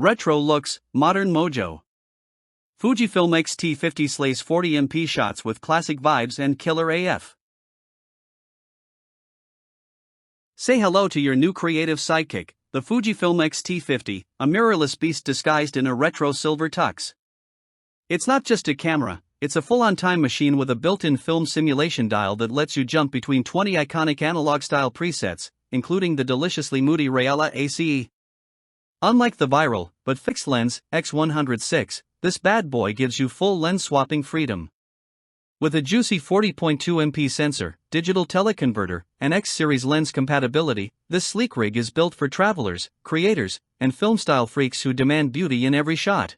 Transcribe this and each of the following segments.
Retro looks, modern mojo. Fujifilm X-T50 slays 40MP shots with classic vibes and killer AF. Say hello to your new creative sidekick, the Fujifilm X-T50, a mirrorless beast disguised in a retro silver tux. It's not just a camera, it's a full-on time machine with a built-in film simulation dial that lets you jump between 20 iconic analog-style presets, including the deliciously moody REALA ACE. Unlike the viral, but fixed lens, X106, this bad boy gives you full lens swapping freedom. With a juicy 40.2MP sensor, digital teleconverter, and X-series lens compatibility, this sleek rig is built for travelers, creators, and film-style freaks who demand beauty in every shot.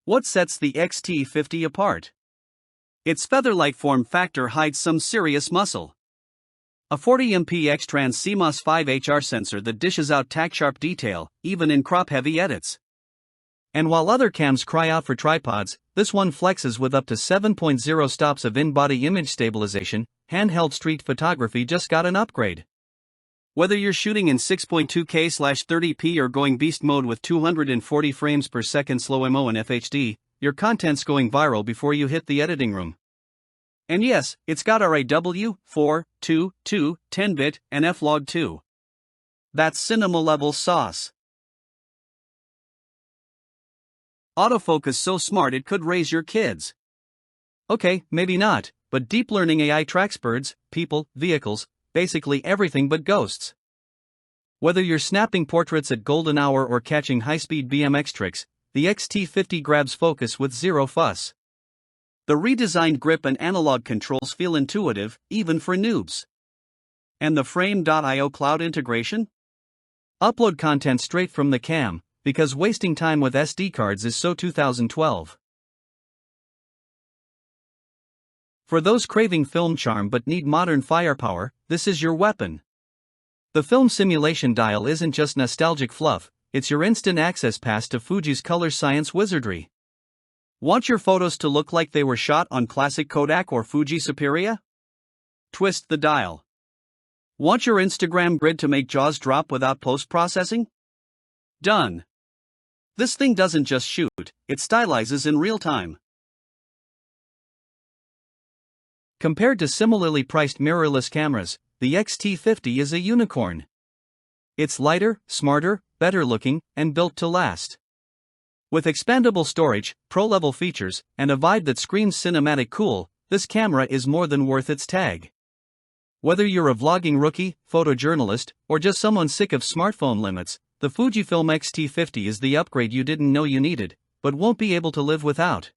What sets the X-T50 apart? Its featherlight form factor hides some serious muscle. A 40MP X-Trans CMOS 5HR sensor that dishes out tack-sharp detail, even in crop-heavy edits. And while other cams cry out for tripods, this one flexes with up to 7.0 stops of in-body image stabilization. Handheld street photography just got an upgrade. Whether you're shooting in 6.2K/30p or going beast mode with 240 frames per second slo-mo and FHD, your content's going viral before you hit the editing room. And yes, it's got RAW, 4, 2, 2, 10-bit, and F-Log 2. That's cinema-level sauce. Autofocus so smart it could raise your kids. Okay, maybe not, but deep learning AI tracks birds, people, vehicles, basically everything but ghosts. Whether you're snapping portraits at golden hour or catching high-speed BMX tricks, the X-T50 grabs focus with zero fuss. The redesigned grip and analog controls feel intuitive, even for noobs. And the Frame.io cloud integration? Upload content straight from the cam, because wasting time with SD cards is so 2012. For those craving film charm but need modern firepower, this is your weapon. The film simulation dial isn't just nostalgic fluff, it's your instant access pass to Fuji's color science wizardry. Want your photos to look like they were shot on classic Kodak or Fuji Superia? Twist the dial. Want your Instagram grid to make jaws drop without post-processing? Done. This thing doesn't just shoot, it stylizes in real time. Compared to similarly priced mirrorless cameras, the X-T50 is a unicorn. It's lighter, smarter, better looking, and built to last. With expandable storage, pro-level features, and a vibe that screams cinematic cool, this camera is more than worth its tag. Whether you're a vlogging rookie, photojournalist, or just someone sick of smartphone limits, the Fujifilm X-T50 is the upgrade you didn't know you needed, but won't be able to live without.